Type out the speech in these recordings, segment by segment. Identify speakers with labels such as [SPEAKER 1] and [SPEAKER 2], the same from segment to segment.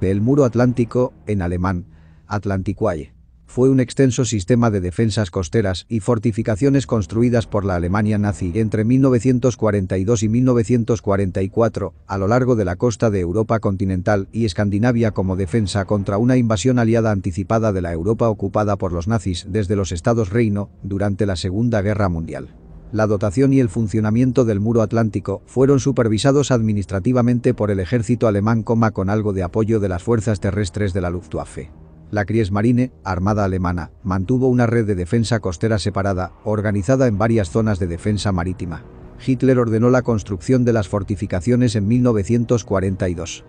[SPEAKER 1] del muro atlántico, en alemán, Atlantikwalle. Fue un extenso sistema de defensas costeras y fortificaciones construidas por la Alemania nazi entre 1942 y 1944 a lo largo de la costa de Europa continental y Escandinavia como defensa contra una invasión aliada anticipada de la Europa ocupada por los nazis desde los Estados Reino durante la Segunda Guerra Mundial. La dotación y el funcionamiento del muro atlántico fueron supervisados administrativamente por el ejército alemán, con algo de apoyo de las fuerzas terrestres de la Luftwaffe. La Kriegsmarine, armada alemana, mantuvo una red de defensa costera separada, organizada en varias zonas de defensa marítima. Hitler ordenó la construcción de las fortificaciones en 1942.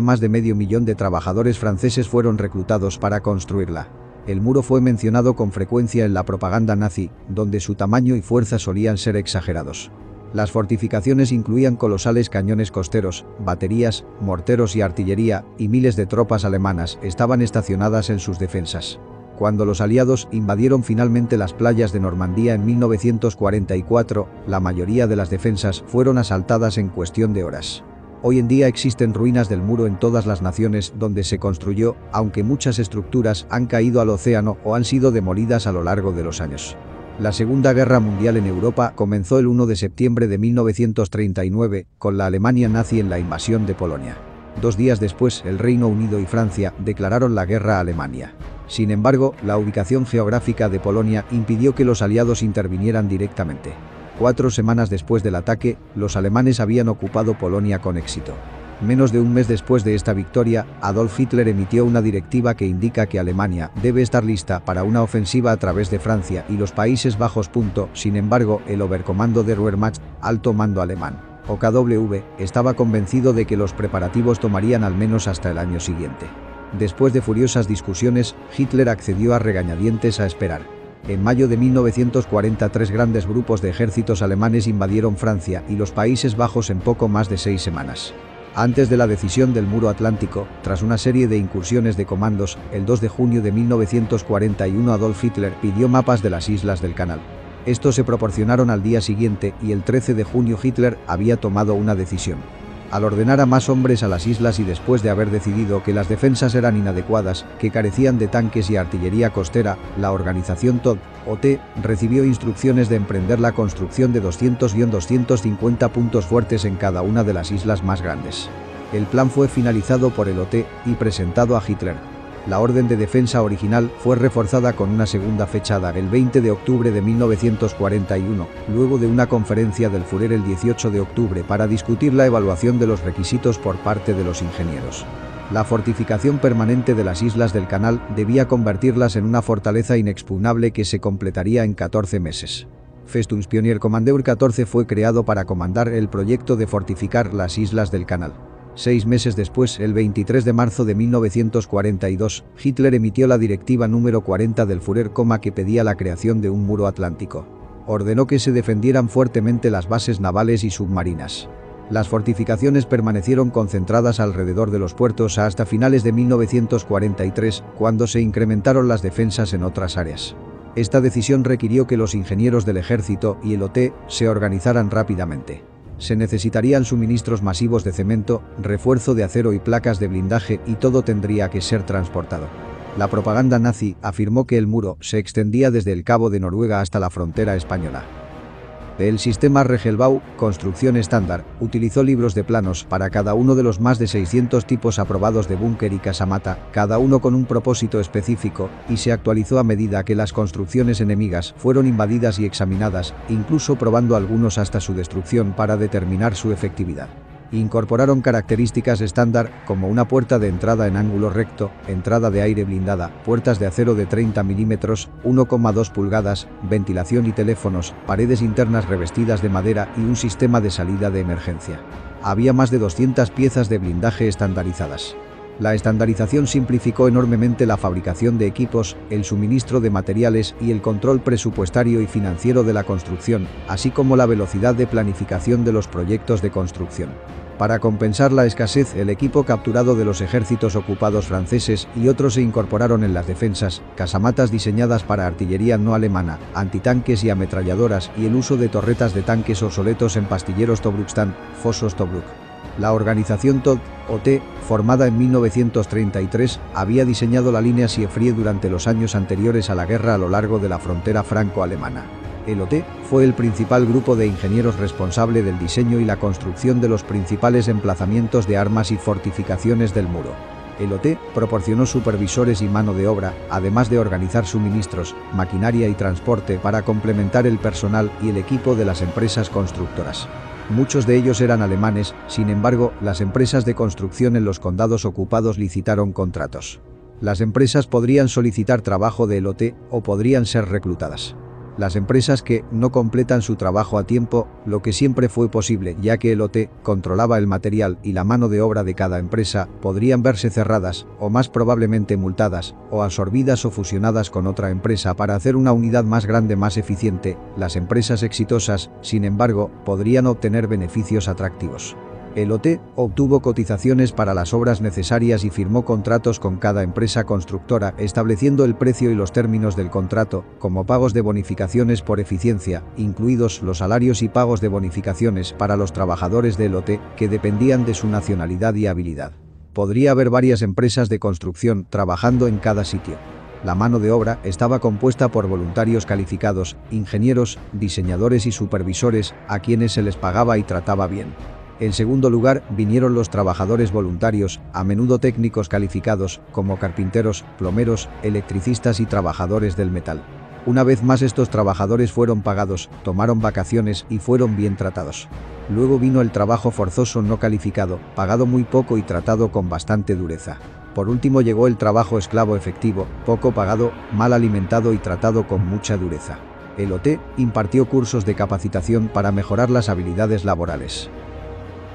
[SPEAKER 1] Más de medio millón de trabajadores franceses fueron reclutados para construirla. El muro fue mencionado con frecuencia en la propaganda nazi, donde su tamaño y fuerza solían ser exagerados. Las fortificaciones incluían colosales cañones costeros, baterías, morteros y artillería, y miles de tropas alemanas estaban estacionadas en sus defensas. Cuando los aliados invadieron finalmente las playas de Normandía en 1944, la mayoría de las defensas fueron asaltadas en cuestión de horas. Hoy en día existen ruinas del muro en todas las naciones donde se construyó, aunque muchas estructuras han caído al océano o han sido demolidas a lo largo de los años. La Segunda Guerra Mundial en Europa comenzó el 1 de septiembre de 1939, con la Alemania nazi en la invasión de Polonia. 2 días después, el Reino Unido y Francia declararon la guerra a Alemania. Sin embargo, la ubicación geográfica de Polonia impidió que los aliados intervinieran directamente. 4 semanas después del ataque, los alemanes habían ocupado Polonia con éxito. Menos de un mes después de esta victoria, Adolf Hitler emitió una directiva que indica que Alemania debe estar lista para una ofensiva a través de Francia y los Países Bajos. Sin embargo, el Oberkommando der Wehrmacht, alto mando alemán, OKW, estaba convencido de que los preparativos tomarían al menos hasta el año siguiente. Después de furiosas discusiones, Hitler accedió a regañadientes a esperar. En mayo de 1943 grandes grupos de ejércitos alemanes invadieron Francia y los Países Bajos en poco más de 6 semanas. Antes de la decisión del muro atlántico, tras una serie de incursiones de comandos, el 2 de junio de 1941 Adolf Hitler pidió mapas de las islas del Canal. Estos se proporcionaron al día siguiente y el 13 de junio Hitler había tomado una decisión. Al ordenar a más hombres a las islas y después de haber decidido que las defensas eran inadecuadas, que carecían de tanques y artillería costera, la organización TOT recibió instrucciones de emprender la construcción de 200-250 puntos fuertes en cada una de las islas más grandes. El plan fue finalizado por el OT y presentado a Hitler. La orden de defensa original fue reforzada con una segunda fechada el 20 de octubre de 1941, luego de una conferencia del Führer el 18 de octubre para discutir la evaluación de los requisitos por parte de los ingenieros. La fortificación permanente de las islas del Canal debía convertirlas en una fortaleza inexpugnable que se completaría en 14 meses. Festungspionierkommandeur 14 fue creado para comandar el proyecto de fortificar las islas del Canal. 6 meses después, el 23 de marzo de 1942, Hitler emitió la directiva número 40 del Führer, que pedía la creación de un muro atlántico. Ordenó que se defendieran fuertemente las bases navales y submarinas. Las fortificaciones permanecieron concentradas alrededor de los puertos hasta finales de 1943, cuando se incrementaron las defensas en otras áreas. Esta decisión requirió que los ingenieros del ejército y el OT se organizaran rápidamente. Se necesitarían suministros masivos de cemento, refuerzo de acero y placas de blindaje, y todo tendría que ser transportado. La propaganda nazi afirmó que el muro se extendía desde el Cabo de Noruega hasta la frontera española. El sistema Regelbau, construcción estándar, utilizó libros de planos para cada uno de los más de 600 tipos aprobados de búnker y casamata, cada uno con un propósito específico, y se actualizó a medida que las construcciones enemigas fueron invadidas y examinadas, incluso probando algunos hasta su destrucción para determinar su efectividad. Incorporaron características estándar como una puerta de entrada en ángulo recto, entrada de aire blindada, puertas de acero de 30 milímetros, 1,2 pulgadas, ventilación y teléfonos, paredes internas revestidas de madera y un sistema de salida de emergencia. Había más de 200 piezas de blindaje estandarizadas. La estandarización simplificó enormemente la fabricación de equipos, el suministro de materiales y el control presupuestario y financiero de la construcción, así como la velocidad de planificación de los proyectos de construcción. Para compensar la escasez, el equipo capturado de los ejércitos ocupados franceses y otros se incorporaron en las defensas, casamatas diseñadas para artillería no alemana, antitanques y ametralladoras, y el uso de torretas de tanques obsoletos en pastilleros Tobrukstadt, fosos Tobruk. La organización Todt, OT, formada en 1933, había diseñado la línea Siegfried durante los años anteriores a la guerra a lo largo de la frontera franco-alemana. El OT fue el principal grupo de ingenieros responsable del diseño y la construcción de los principales emplazamientos de armas y fortificaciones del muro. El OT proporcionó supervisores y mano de obra, además de organizar suministros, maquinaria y transporte para complementar el personal y el equipo de las empresas constructoras. Muchos de ellos eran alemanes, sin embargo, las empresas de construcción en los condados ocupados licitaron contratos. Las empresas podrían solicitar trabajo del OT o podrían ser reclutadas. Las empresas que no completan su trabajo a tiempo, lo que siempre fue posible ya que el OT controlaba el material y la mano de obra de cada empresa, podrían verse cerradas, o más probablemente multadas, o absorbidas o fusionadas con otra empresa para hacer una unidad más grande más eficiente. Las empresas exitosas, sin embargo, podrían obtener beneficios atractivos. El OT obtuvo cotizaciones para las obras necesarias y firmó contratos con cada empresa constructora, estableciendo el precio y los términos del contrato, como pagos de bonificaciones por eficiencia, incluidos los salarios y pagos de bonificaciones para los trabajadores del OT, que dependían de su nacionalidad y habilidad. Podría haber varias empresas de construcción trabajando en cada sitio. La mano de obra estaba compuesta por voluntarios calificados, ingenieros, diseñadores y supervisores, a quienes se les pagaba y trataba bien. En segundo lugar, vinieron los trabajadores voluntarios, a menudo técnicos calificados, como carpinteros, plomeros, electricistas y trabajadores del metal. Una vez más estos trabajadores fueron pagados, tomaron vacaciones y fueron bien tratados. Luego vino el trabajo forzoso no calificado, pagado muy poco y tratado con bastante dureza. Por último llegó el trabajo esclavo efectivo, poco pagado, mal alimentado y tratado con mucha dureza. El OT impartió cursos de capacitación para mejorar las habilidades laborales.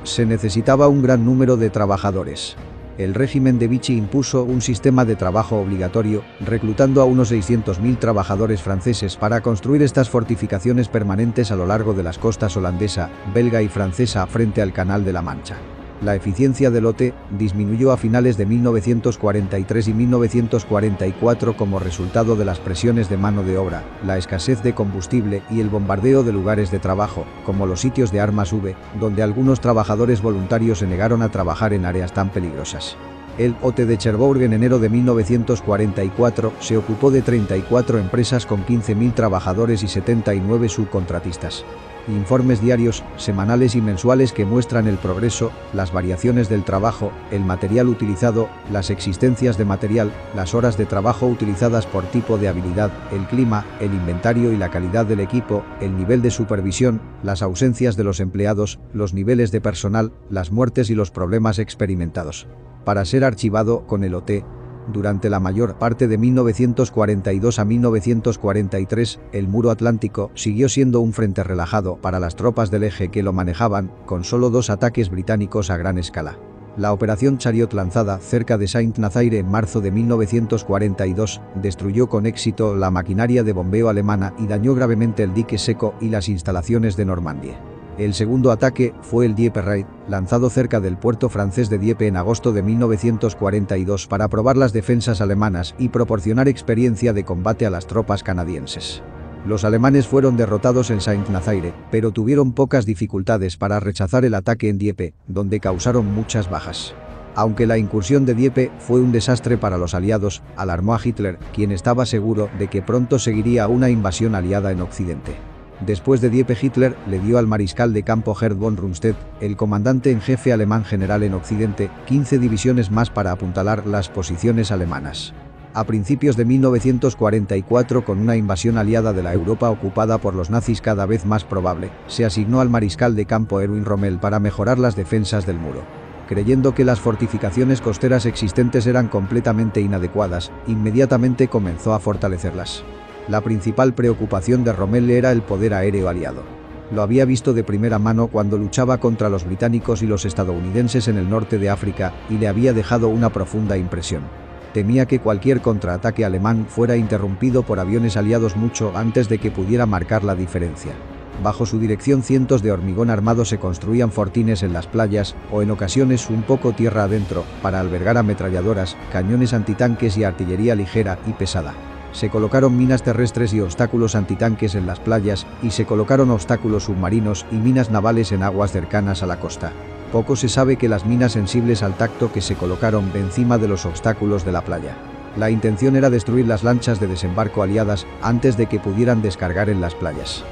[SPEAKER 1] Se necesitaba un gran número de trabajadores. El régimen de Vichy impuso un sistema de trabajo obligatorio, reclutando a unos 600.000 trabajadores franceses para construir estas fortificaciones permanentes a lo largo de las costas holandesa, belga y francesa frente al Canal de la Mancha. La eficiencia del OT disminuyó a finales de 1943 y 1944 como resultado de las presiones de mano de obra, la escasez de combustible y el bombardeo de lugares de trabajo, como los sitios de armas V, donde algunos trabajadores voluntarios se negaron a trabajar en áreas tan peligrosas. El OT de Cherbourg en enero de 1944 se ocupó de 34 empresas con 15.000 trabajadores y 79 subcontratistas. Informes diarios, semanales y mensuales que muestran el progreso, las variaciones del trabajo, el material utilizado, las existencias de material, las horas de trabajo utilizadas por tipo de habilidad, el clima, el inventario y la calidad del equipo, el nivel de supervisión, las ausencias de los empleados, los niveles de personal, las muertes y los problemas experimentados. Para ser archivado con el OT. Durante la mayor parte de 1942 a 1943, el muro atlántico siguió siendo un frente relajado para las tropas del eje que lo manejaban, con solo 2 ataques británicos a gran escala. La operación Chariot lanzada cerca de Saint-Nazaire en marzo de 1942 destruyó con éxito la maquinaria de bombeo alemana y dañó gravemente el dique seco y las instalaciones de Normandie. El segundo ataque fue el Dieppe Raid, lanzado cerca del puerto francés de Dieppe en agosto de 1942 para probar las defensas alemanas y proporcionar experiencia de combate a las tropas canadienses. Los alemanes fueron derrotados en Saint-Nazaire, pero tuvieron pocas dificultades para rechazar el ataque en Dieppe, donde causaron muchas bajas. Aunque la incursión de Dieppe fue un desastre para los aliados, alarmó a Hitler, quien estaba seguro de que pronto seguiría una invasión aliada en Occidente. Después de Dieppe, Hitler le dio al mariscal de campo Gerd von Rundstedt, el comandante en jefe alemán general en Occidente, 15 divisiones más para apuntalar las posiciones alemanas. A principios de 1944, con una invasión aliada de la Europa ocupada por los nazis cada vez más probable, se asignó al mariscal de campo Erwin Rommel para mejorar las defensas del muro. Creyendo que las fortificaciones costeras existentes eran completamente inadecuadas, inmediatamente comenzó a fortalecerlas. La principal preocupación de Rommel era el poder aéreo aliado. Lo había visto de primera mano cuando luchaba contra los británicos y los estadounidenses en el norte de África y le había dejado una profunda impresión. Temía que cualquier contraataque alemán fuera interrumpido por aviones aliados mucho antes de que pudiera marcar la diferencia. Bajo su dirección cientos de hormigón armado se construían fortines en las playas, o en ocasiones un poco tierra adentro, para albergar ametralladoras, cañones antitanques y artillería ligera y pesada. Se colocaron minas terrestres y obstáculos antitanques en las playas, y se colocaron obstáculos submarinos y minas navales en aguas cercanas a la costa. Poco se sabe que las minas sensibles al tacto que se colocaron encima de los obstáculos de la playa. La intención era destruir las lanchas de desembarco aliadas antes de que pudieran descargar en las playas.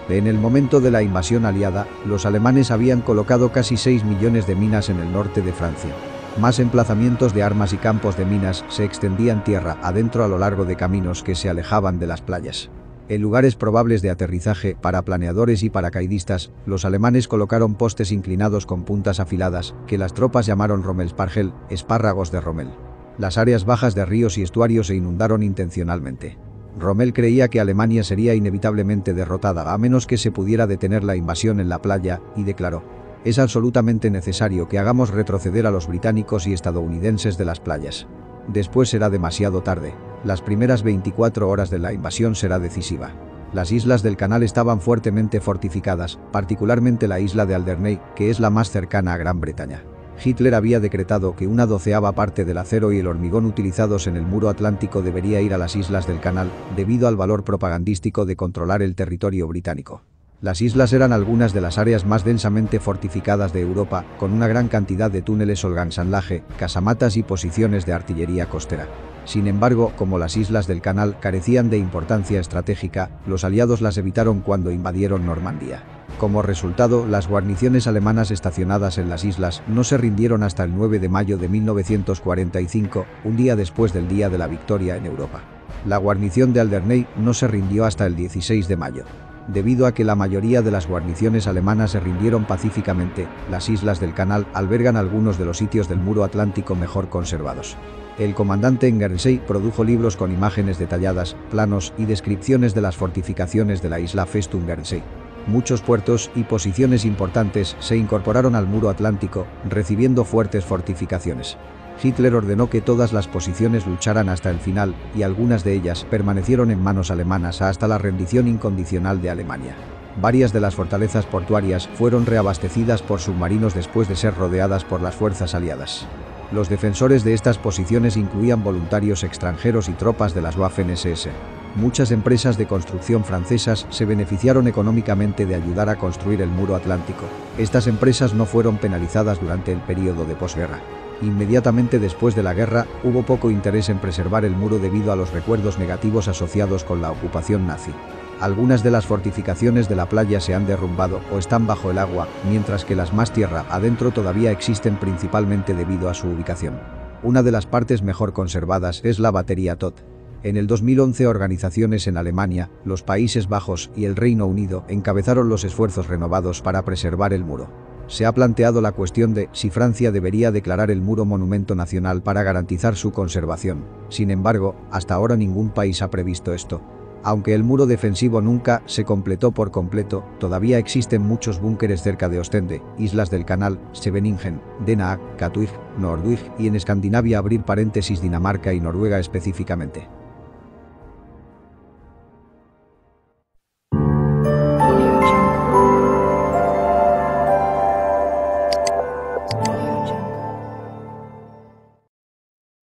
[SPEAKER 1] En el momento de la invasión aliada, los alemanes habían colocado casi 6 millones de minas en el norte de Francia. Más emplazamientos de armas y campos de minas se extendían tierra adentro a lo largo de caminos que se alejaban de las playas. En lugares probables de aterrizaje para planeadores y paracaidistas, los alemanes colocaron postes inclinados con puntas afiladas, que las tropas llamaron Rommelspargel, espárragos de Rommel. Las áreas bajas de ríos y estuarios se inundaron intencionalmente. Rommel creía que Alemania sería inevitablemente derrotada a menos que se pudiera detener la invasión en la playa, y declaró: «Es absolutamente necesario que hagamos retroceder a los británicos y estadounidenses de las playas. Después será demasiado tarde. Las primeras 24 horas de la invasión será decisiva». Las islas del canal estaban fuertemente fortificadas, particularmente la isla de Alderney, que es la más cercana a Gran Bretaña. Hitler había decretado que una 12ª parte del acero y el hormigón utilizados en el muro atlántico debería ir a las islas del canal, debido al valor propagandístico de controlar el territorio británico. Las islas eran algunas de las áreas más densamente fortificadas de Europa, con una gran cantidad de túneles holgansanlaje, casamatas y posiciones de artillería costera. Sin embargo, como las islas del canal carecían de importancia estratégica, los aliados las evitaron cuando invadieron Normandía. Como resultado, las guarniciones alemanas estacionadas en las islas no se rindieron hasta el 9 de mayo de 1945, un día después del Día de la Victoria en Europa. La guarnición de Alderney no se rindió hasta el 16 de mayo. Debido a que la mayoría de las guarniciones alemanas se rindieron pacíficamente, las islas del canal albergan algunos de los sitios del muro atlántico mejor conservados. El comandante en Guernsey produjo libros con imágenes detalladas, planos y descripciones de las fortificaciones de la isla Festung Guernsey. Muchos puertos y posiciones importantes se incorporaron al muro atlántico, recibiendo fuertes fortificaciones. Hitler ordenó que todas las posiciones lucharan hasta el final, y algunas de ellas permanecieron en manos alemanas hasta la rendición incondicional de Alemania. Varias de las fortalezas portuarias fueron reabastecidas por submarinos después de ser rodeadas por las fuerzas aliadas. Los defensores de estas posiciones incluían voluntarios extranjeros y tropas de las Waffen-SS. Muchas empresas de construcción francesas se beneficiaron económicamente de ayudar a construir el muro atlántico. Estas empresas no fueron penalizadas durante el período de posguerra. Inmediatamente después de la guerra, hubo poco interés en preservar el muro debido a los recuerdos negativos asociados con la ocupación nazi. Algunas de las fortificaciones de la playa se han derrumbado o están bajo el agua, mientras que las más tierra adentro todavía existen principalmente debido a su ubicación. Una de las partes mejor conservadas es la batería Todt. En el 2011 organizaciones en Alemania, los Países Bajos y el Reino Unido encabezaron los esfuerzos renovados para preservar el muro. Se ha planteado la cuestión de si Francia debería declarar el muro monumento nacional para garantizar su conservación. Sin embargo, hasta ahora ningún país ha previsto esto. Aunque el muro defensivo nunca se completó por completo, todavía existen muchos búnkeres cerca de Ostende, Islas del Canal, Scheveningen, Den Haag, Katwijk, Noordwijk y en Escandinavia Dinamarca y Noruega específicamente.